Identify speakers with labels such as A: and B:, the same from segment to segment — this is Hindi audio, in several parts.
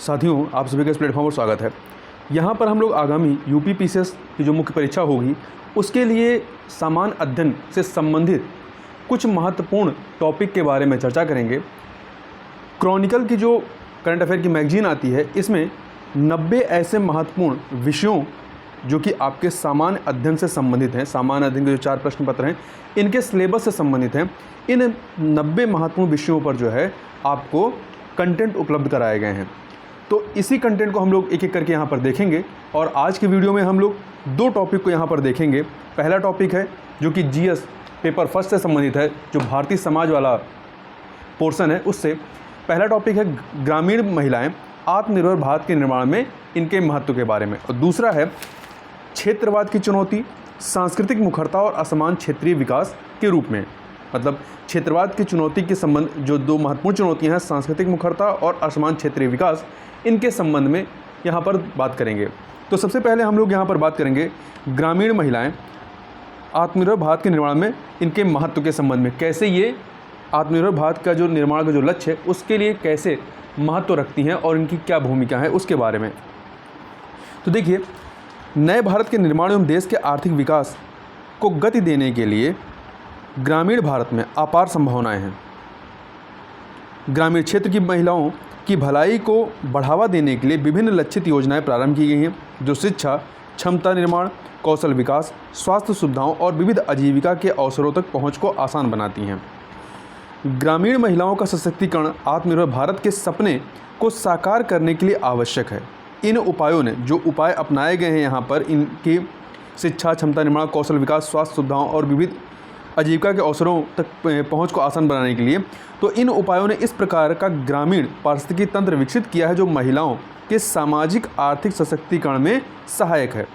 A: साथियों, आप सभी का इस प्लेटफॉर्म पर स्वागत है। यहाँ पर हम लोग आगामी यूपी पीसीएस की जो मुख्य परीक्षा होगी उसके लिए सामान्य अध्ययन से संबंधित कुछ महत्वपूर्ण टॉपिक के बारे में चर्चा करेंगे। क्रॉनिकल की जो करंट अफेयर की मैगजीन आती है, इसमें 90 ऐसे महत्वपूर्ण विषयों जो कि आपके सामान्य अध्ययन से संबंधित हैं, सामान्य अध्ययन के जो 4 प्रश्न पत्र हैं इनके सिलेबस से संबंधित हैं। इन 90 महत्वपूर्ण विषयों पर जो है आपको कंटेंट उपलब्ध कराए गए हैं। तो इसी कंटेंट को हम लोग एक एक करके यहाँ पर देखेंगे और आज की वीडियो में हम लोग 2 टॉपिक को यहाँ पर देखेंगे। पहला टॉपिक है जो कि जीएस पेपर फर्स्ट से संबंधित है, जो भारतीय समाज वाला पोर्शन है उससे। पहला टॉपिक है ग्रामीण महिलाएं आत्मनिर्भर भारत के निर्माण में इनके महत्व के बारे में, और दूसरा है क्षेत्रवाद की चुनौती, सांस्कृतिक मुखरता और असमान क्षेत्रीय विकास के रूप में। मतलब क्षेत्रवाद की चुनौती के संबंध जो 2 महत्वपूर्ण चुनौतियां हैं, सांस्कृतिक मुखरता और असमान क्षेत्रीय विकास, इनके संबंध में यहाँ पर बात करेंगे। तो सबसे पहले हम लोग यहाँ पर बात करेंगे ग्रामीण महिलाएं आत्मनिर्भर भारत के निर्माण में इनके महत्व के संबंध में, कैसे ये आत्मनिर्भर भारत का जो निर्माण का जो लक्ष्य है उसके लिए कैसे महत्व रखती हैं और इनकी क्या भूमिका है उसके बारे में। तो देखिए, नए भारत के निर्माण एवं देश के आर्थिक विकास को गति देने के लिए ग्रामीण भारत में अपार संभावनाएं हैं। ग्रामीण क्षेत्र की महिलाओं की भलाई को बढ़ावा देने के लिए विभिन्न लक्षित योजनाएं प्रारंभ की गई हैं, जो शिक्षा, क्षमता निर्माण, कौशल विकास, स्वास्थ्य सुविधाओं और विविध आजीविका के अवसरों तक पहुंच को आसान बनाती हैं। ग्रामीण महिलाओं का सशक्तिकरण आत्मनिर्भर भारत के सपने को साकार करने के लिए आवश्यक है। इन उपायों ने जो उपाय अपनाए गए हैं यहाँ पर, इनकी शिक्षा, क्षमता निर्माण, कौशल विकास, स्वास्थ्य सुविधाओं और विविध आजीविका के अवसरों तक पहुंच को आसान बनाने के लिए, तो इन उपायों ने इस प्रकार का ग्रामीण पारिस्थितिकी तंत्र विकसित किया है जो महिलाओं के सामाजिक आर्थिक सशक्तिकरण में सहायक है।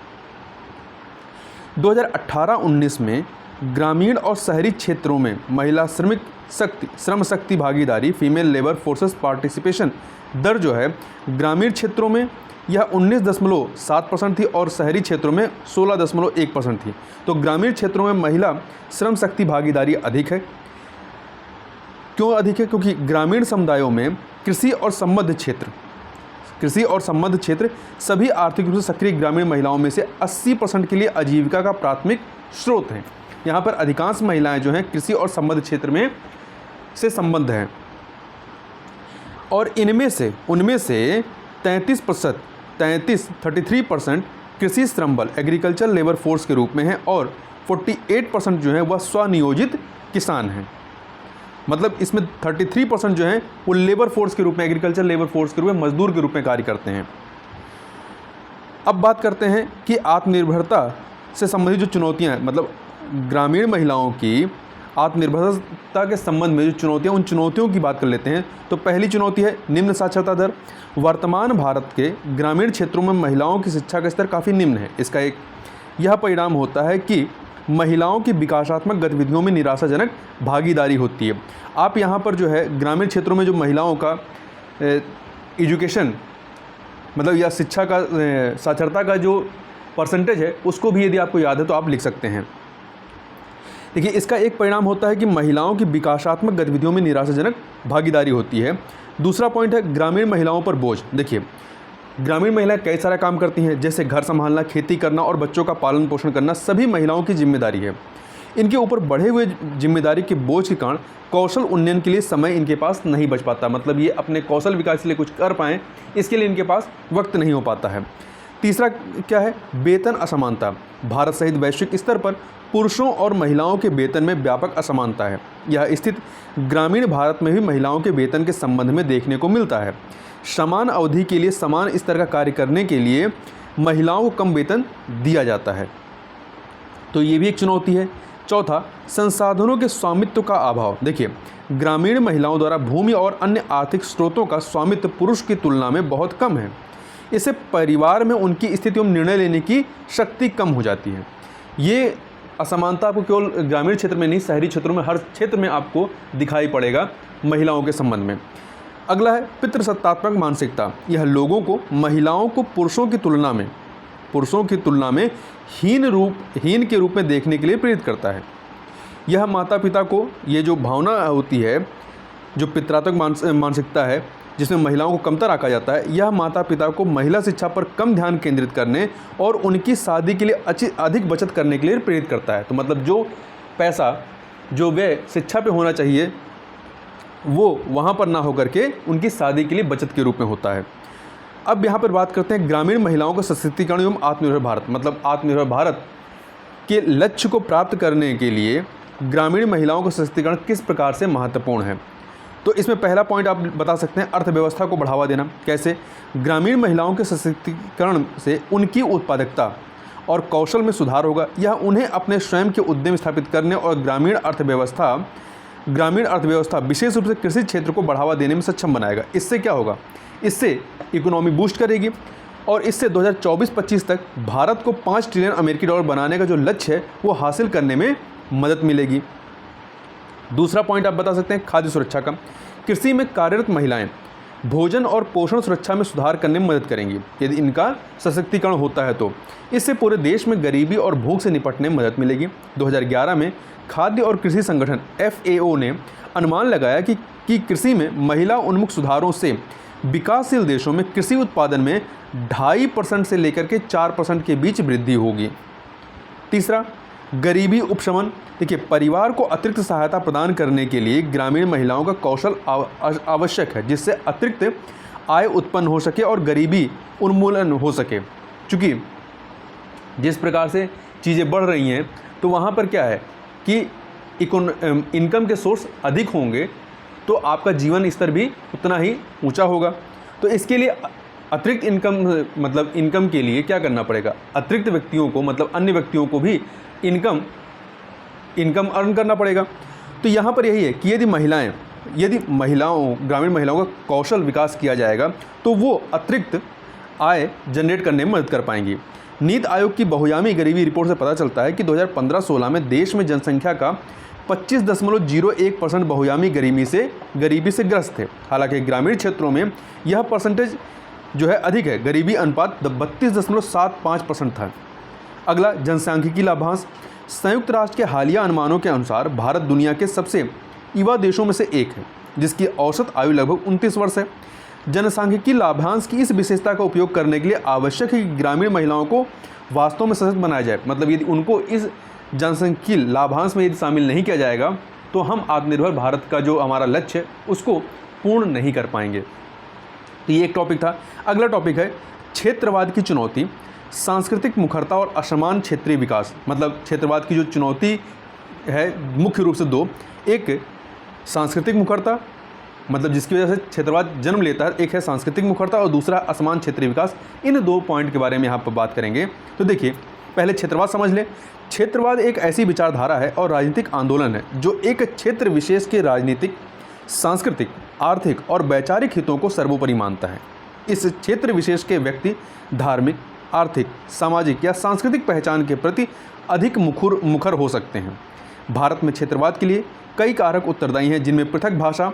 A: 2018-19 में ग्रामीण और शहरी क्षेत्रों में महिला श्रम शक्ति भागीदारी, फीमेल लेबर फोर्सेस पार्टिसिपेशन दर जो है ग्रामीण क्षेत्रों में यह 19.7% थी और शहरी क्षेत्रों में 16.1% थी। तो ग्रामीण क्षेत्रों में महिला श्रम शक्ति भागीदारी अधिक है। क्यों अधिक है? क्योंकि ग्रामीण समुदायों में कृषि और संबद्ध क्षेत्र सभी आर्थिक रूप से सक्रिय ग्रामीण महिलाओं में से 80% के लिए आजीविका का प्राथमिक स्रोत हैं। यहाँ पर अधिकांश महिलाएं जो हैं कृषि और संबद्ध क्षेत्र में से संबद्ध हैं और उनमें से 33% कृषि श्रम बल एग्रीकल्चर लेबर फोर्स के रूप में है और 48% जो है वह स्वनियोजित किसान हैं। मतलब इसमें 33% जो है वो लेबर फोर्स के रूप में, एग्रीकल्चर लेबर फोर्स के रूप में, मजदूर के रूप में कार्य करते हैं। अब बात करते हैं कि आत्मनिर्भरता से संबंधित जो चुनौतियां हैं, मतलब ग्रामीण महिलाओं की आत्मनिर्भरता के संबंध में जो चुनौतियां, उन चुनौतियों की बात कर लेते हैं। तो पहली चुनौती है निम्न साक्षरता दर। वर्तमान भारत के ग्रामीण क्षेत्रों में महिलाओं की शिक्षा का स्तर काफ़ी निम्न है। इसका एक यह परिणाम होता है कि महिलाओं की विकासात्मक गतिविधियों में निराशाजनक भागीदारी होती है। आप यहाँ पर जो है ग्रामीण क्षेत्रों में जो महिलाओं का एजुकेशन मतलब या शिक्षा का साक्षरता का जो परसेंटेज है उसको भी यदि आपको याद है तो आप लिख सकते हैं। देखिए, इसका एक परिणाम होता है कि महिलाओं की विकासात्मक गतिविधियों में निराशाजनक भागीदारी होती है। दूसरा पॉइंट है ग्रामीण महिलाओं पर बोझ। देखिए, ग्रामीण महिलाएं कई सारा काम करती हैं, जैसे घर संभालना, खेती करना और बच्चों का पालन पोषण करना सभी महिलाओं की जिम्मेदारी है। इनके ऊपर बढ़े हुए जिम्मेदारी के बोझ के कारण कौशल उन्नयन के लिए समय इनके पास नहीं बच पाता। मतलब ये अपने कौशल विकास के लिए कुछ कर पाएँ, इसके लिए इनके पास वक्त नहीं हो पाता है। तीसरा क्या है? वेतन असमानता। भारत सहित वैश्विक स्तर पर पुरुषों और महिलाओं के वेतन में व्यापक असमानता है। यह स्थिति ग्रामीण भारत में भी महिलाओं के वेतन के संबंध में देखने को मिलता है। समान अवधि के लिए समान स्तर का कार्य करने के लिए महिलाओं को कम वेतन दिया जाता है, तो ये भी एक चुनौती है। चौथा, संसाधनों के स्वामित्व का अभाव। देखिए, ग्रामीण महिलाओं द्वारा भूमि और अन्य आर्थिक स्रोतों का स्वामित्व पुरुष की तुलना में बहुत कम है। इससे परिवार में उनकी स्थिति एवं निर्णय लेने की शक्ति कम हो जाती है। ये असमानता आपको केवल ग्रामीण क्षेत्र में नहीं, शहरी क्षेत्रों में, हर क्षेत्र में आपको दिखाई पड़ेगा महिलाओं के संबंध में। अगला है पितृसत्तात्मक मानसिकता। यह लोगों को महिलाओं को पुरुषों की तुलना में हीन के रूप में देखने के लिए प्रेरित करता है। यह माता पिता को ये जो भावना होती है, जो पितृत्व मानसिकता है, जिसमें महिलाओं को कमतर आंका जाता है, यह माता पिता को महिला शिक्षा पर कम ध्यान केंद्रित करने और उनकी शादी के लिए अधिक बचत करने के लिए प्रेरित करता है। तो मतलब जो पैसा जो व्यय शिक्षा पे होना चाहिए वो वहाँ पर ना होकर के उनकी शादी के लिए बचत के रूप में होता है। अब यहाँ पर बात करते हैं ग्रामीण महिलाओं का सशक्तिकरण एवं आत्मनिर्भर भारत। मतलब आत्मनिर्भर भारत के लक्ष्य को प्राप्त करने के लिए ग्रामीण महिलाओं का सशक्तिकरण किस प्रकार से महत्वपूर्ण है। तो इसमें पहला पॉइंट आप बता सकते हैं अर्थव्यवस्था को बढ़ावा देना। कैसे? ग्रामीण महिलाओं के सशक्तिकरण से उनकी उत्पादकता और कौशल में सुधार होगा। यह उन्हें अपने स्वयं के उद्यम स्थापित करने और ग्रामीण अर्थव्यवस्था विशेष रूप से कृषि क्षेत्र को बढ़ावा देने में सक्षम बनाएगा। इससे क्या होगा? इससे इकोनॉमी बूस्ट करेगी और इससे 2024-25 तक भारत को 5 ट्रिलियन अमेरिकी डॉलर बनाने का जो लक्ष्य है वो हासिल करने में मदद मिलेगी। दूसरा पॉइंट आप बता सकते हैं खाद्य सुरक्षा का। कृषि में कार्यरत महिलाएं भोजन और पोषण सुरक्षा में सुधार करने में मदद करेंगी यदि इनका सशक्तिकरण होता है। तो इससे पूरे देश में गरीबी और भूख से निपटने में मदद मिलेगी। 2011 में खाद्य और कृषि संगठन FAO ने अनुमान लगाया कि कृषि में महिला उन्मुख सुधारों से विकासशील देशों में कृषि उत्पादन में 2.5% से लेकर के 4% के बीच वृद्धि होगी। तीसरा, गरीबी उपशमन। देखिए, परिवार को अतिरिक्त सहायता प्रदान करने के लिए ग्रामीण महिलाओं का कौशल आवश्यक है, जिससे अतिरिक्त आय उत्पन्न हो सके और गरीबी उन्मूलन हो सके। चूँकि जिस प्रकार से चीज़ें बढ़ रही हैं तो वहाँ पर क्या है कि इनकम के सोर्स अधिक होंगे तो आपका जीवन स्तर भी उतना ही ऊंचा होगा। तो इसके लिए अतिरिक्त इनकम के लिए क्या करना पड़ेगा? अतिरिक्त व्यक्तियों को मतलब अन्य व्यक्तियों को भी इनकम अर्न करना पड़ेगा। तो यहाँ पर यही है कि यदि ग्रामीण महिलाओं का कौशल विकास किया जाएगा तो वो अतिरिक्त आय जनरेट करने में मदद कर पाएंगी। नीति आयोग की बहुआयामी गरीबी रिपोर्ट से पता चलता है कि 2015-16 में देश में जनसंख्या का 25.01% बहुआयामी गरीबी से ग्रस्त थे। हालांकि ग्रामीण क्षेत्रों में यह परसेंटेज जो है अधिक है। गरीबी अनुपात 32.75% था। अगला, जनसांख्यिकी लाभांश। संयुक्त राष्ट्र के हालिया अनुमानों के अनुसार भारत दुनिया के सबसे युवा देशों में से एक है, जिसकी औसत आयु लगभग 29 वर्ष है। जनसांख्यिकी लाभांश की इस विशेषता का उपयोग करने के लिए आवश्यक है कि ग्रामीण महिलाओं को वास्तव में सशक्त बनाया जाए। मतलब यदि उनको इस जनसांख्यिकी लाभांश में यदि शामिल नहीं किया जाएगा तो हम आत्मनिर्भर भारत का जो हमारा लक्ष्य है उसको पूर्ण नहीं कर पाएंगे। तो ये एक टॉपिक था। अगला टॉपिक है क्षेत्रवाद की चुनौती, सांस्कृतिक मुखरता और असमान क्षेत्रीय विकास। मतलब क्षेत्रवाद की जो चुनौती है मुख्य रूप से दो, एक सांस्कृतिक मुखरता मतलब जिसकी वजह से क्षेत्रवाद जन्म लेता है, एक है सांस्कृतिक मुखरता और दूसरा असमान क्षेत्रीय विकास। इन दो पॉइंट के बारे में यहाँ पर बात करेंगे। तो देखिए, पहले क्षेत्रवाद समझ लें। क्षेत्रवाद एक ऐसी विचारधारा है और राजनीतिक आंदोलन है जो एक क्षेत्र विशेष के राजनीतिक, सांस्कृतिक, आर्थिक और वैचारिक हितों को सर्वोपरि मानता है। इस क्षेत्र विशेष के व्यक्ति धार्मिक, आर्थिक, सामाजिक या सांस्कृतिक पहचान के प्रति अधिक मुखर हो सकते हैं। भारत में क्षेत्रवाद के लिए कई कारक उत्तरदायी हैं, जिनमें पृथक भाषा,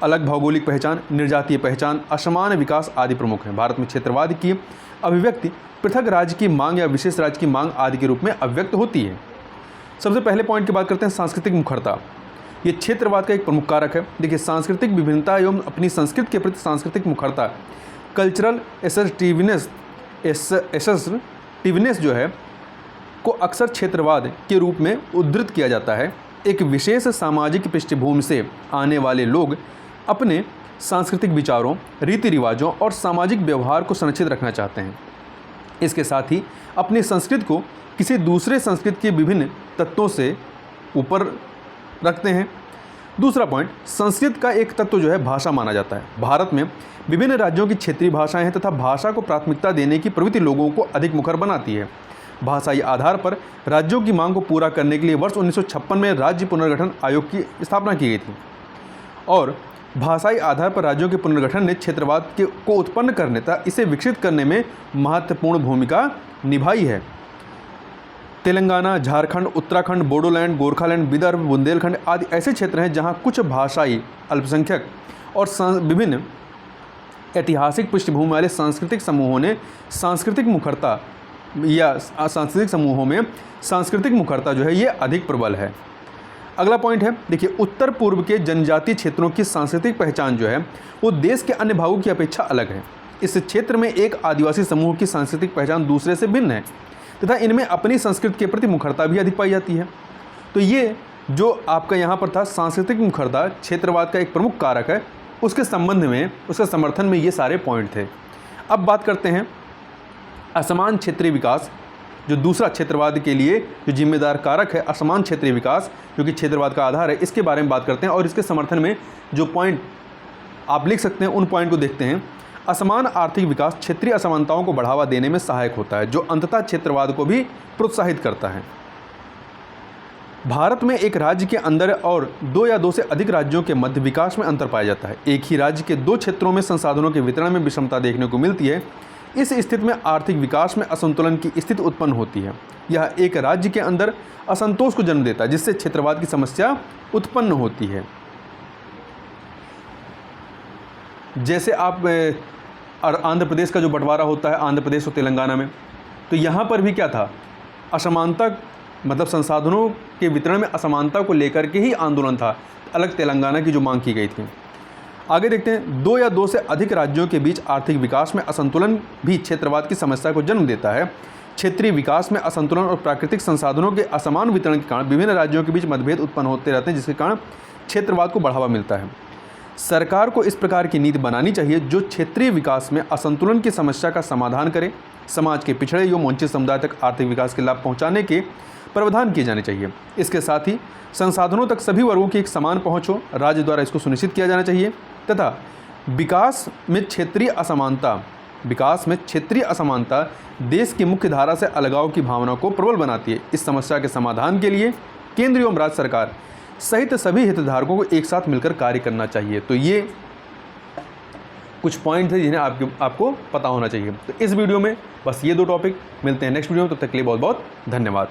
A: अलग भौगोलिक पहचान, निर्जातीय पहचान, असमान विकास आदि प्रमुख हैं। भारत में क्षेत्रवाद की अभिव्यक्ति पृथक राज्य की मांग या विशेष राज्य की मांग आदि के रूप में अभिव्यक्त होती है। सबसे पहले पॉइंट की बात करते हैं सांस्कृतिक मुखरता। ये क्षेत्रवाद का एक प्रमुख कारक है। देखिए, सांस्कृतिक विभिन्नता एवं अपनी संस्कृति के प्रति सांस्कृतिक मुखरता, कल्चरल एसेसिटिवनेस जो है को अक्सर क्षेत्रवाद के रूप में उद्धृत किया जाता है। एक विशेष सामाजिक पृष्ठभूमि से आने वाले लोग अपने सांस्कृतिक विचारों, रीति रिवाजों और सामाजिक व्यवहार को संरक्षित रखना चाहते हैं। इसके साथ ही अपनी संस्कृति को किसी दूसरे संस्कृति के विभिन्न तत्वों से ऊपर रखते हैं। दूसरा पॉइंट, संस्कृत का एक तत्व जो है भाषा माना जाता है। भारत में विभिन्न राज्यों की क्षेत्रीय भाषाएं हैं तथा भाषा को प्राथमिकता देने की प्रवृत्ति लोगों को अधिक मुखर बनाती है। भाषाई आधार पर राज्यों की मांग को पूरा करने के लिए वर्ष 1956 में राज्य पुनर्गठन आयोग की स्थापना की गई थी और भाषाई आधार पर राज्यों के पुनर्गठन ने क्षेत्रवाद को उत्पन्न करने तथा इसे विकसित करने में महत्वपूर्ण भूमिका निभाई है। तेलंगाना, झारखंड, उत्तराखंड, बोडोलैंड, गोरखालैंड, विदर्भ, बुंदेलखंड आदि ऐसे क्षेत्र हैं जहां कुछ भाषाई अल्पसंख्यक और विभिन्न ऐतिहासिक पृष्ठभूमि वाले सांस्कृतिक समूहों ने सांस्कृतिक मुखरता या सांस्कृतिक समूहों में सांस्कृतिक मुखरता जो है ये अधिक प्रबल है। अगला पॉइंट है, देखिए उत्तर पूर्व के जनजातीय क्षेत्रों की सांस्कृतिक पहचान जो है वो देश के अन्य भागों की अपेक्षा अलग है। इस क्षेत्र में एक आदिवासी समूह की सांस्कृतिक पहचान दूसरे से भिन्न है तथा इनमें अपनी संस्कृति के प्रति मुखरता भी अधिक पाई जाती है। तो ये जो आपका यहाँ पर था सांस्कृतिक मुखरता क्षेत्रवाद का एक प्रमुख कारक है, उसके संबंध में, उसके समर्थन में ये सारे पॉइंट थे। अब बात करते हैं असमान क्षेत्रीय विकास, जो दूसरा क्षेत्रवाद के लिए जो जिम्मेदार कारक है, असमान क्षेत्रीय विकास जो कि क्षेत्रवाद का आधार है, इसके बारे में बात करते हैं और इसके समर्थन में जो पॉइंट आप लिख सकते हैं उन पॉइंट को देखते हैं। असमान आर्थिक विकास क्षेत्रीय असमानताओं को बढ़ावा देने में सहायक होता है, जो अंततः क्षेत्रवाद को भी प्रोत्साहित करता है। भारत में एक राज्य के अंदर और दो या दो से अधिक राज्यों के मध्य विकास में अंतर पाया जाता है। एक ही राज्य के दो क्षेत्रों में संसाधनों के वितरण में विषमता देखने को मिलती है। इस स्थिति में आर्थिक विकास में असंतुलन की स्थिति उत्पन्न होती है। यह एक राज्य के अंदर असंतोष को जन्म देता है, जिससे क्षेत्रवाद की समस्या उत्पन्न होती है। जैसे आप आंध्र प्रदेश का जो बंटवारा होता है आंध्र प्रदेश और तेलंगाना में, तो यहाँ पर भी क्या था, असमानता, मतलब संसाधनों के वितरण में असमानता को लेकर के ही आंदोलन था, अलग तेलंगाना की जो मांग की गई थी। आगे देखते हैं, दो या दो से अधिक राज्यों के बीच आर्थिक विकास में असंतुलन भी क्षेत्रवाद की समस्या को जन्म देता है। क्षेत्रीय विकास में असंतुलन और प्राकृतिक संसाधनों के असमान वितरण के कारण विभिन्न राज्यों के बीच मतभेद उत्पन्न होते रहते हैं, जिसके कारण क्षेत्रवाद को बढ़ावा मिलता है। सरकार को इस प्रकार की नीति बनानी चाहिए जो क्षेत्रीय विकास में असंतुलन की समस्या का समाधान करे। समाज के पिछड़े एवं वंचित समुदाय तक आर्थिक विकास के लाभ पहुंचाने के प्रावधान किए जाने चाहिए। इसके साथ ही संसाधनों तक सभी वर्गों की एक समान पहुंच हो, राज्य द्वारा इसको सुनिश्चित किया जाना चाहिए तथा विकास में क्षेत्रीय असमानता देश की मुख्य धारा से अलगाव की भावना को प्रबल बनाती है। इस समस्या के समाधान के लिए केंद्र एवं राज्य सरकार सहित सभी हितधारकों को एक साथ मिलकर कार्य करना चाहिए। तो ये कुछ पॉइंट थे जिन्हें आपको पता होना चाहिए। तो इस वीडियो में बस ये दो टॉपिक, मिलते हैं नेक्स्ट वीडियो में, तब तक के लिए बहुत बहुत धन्यवाद।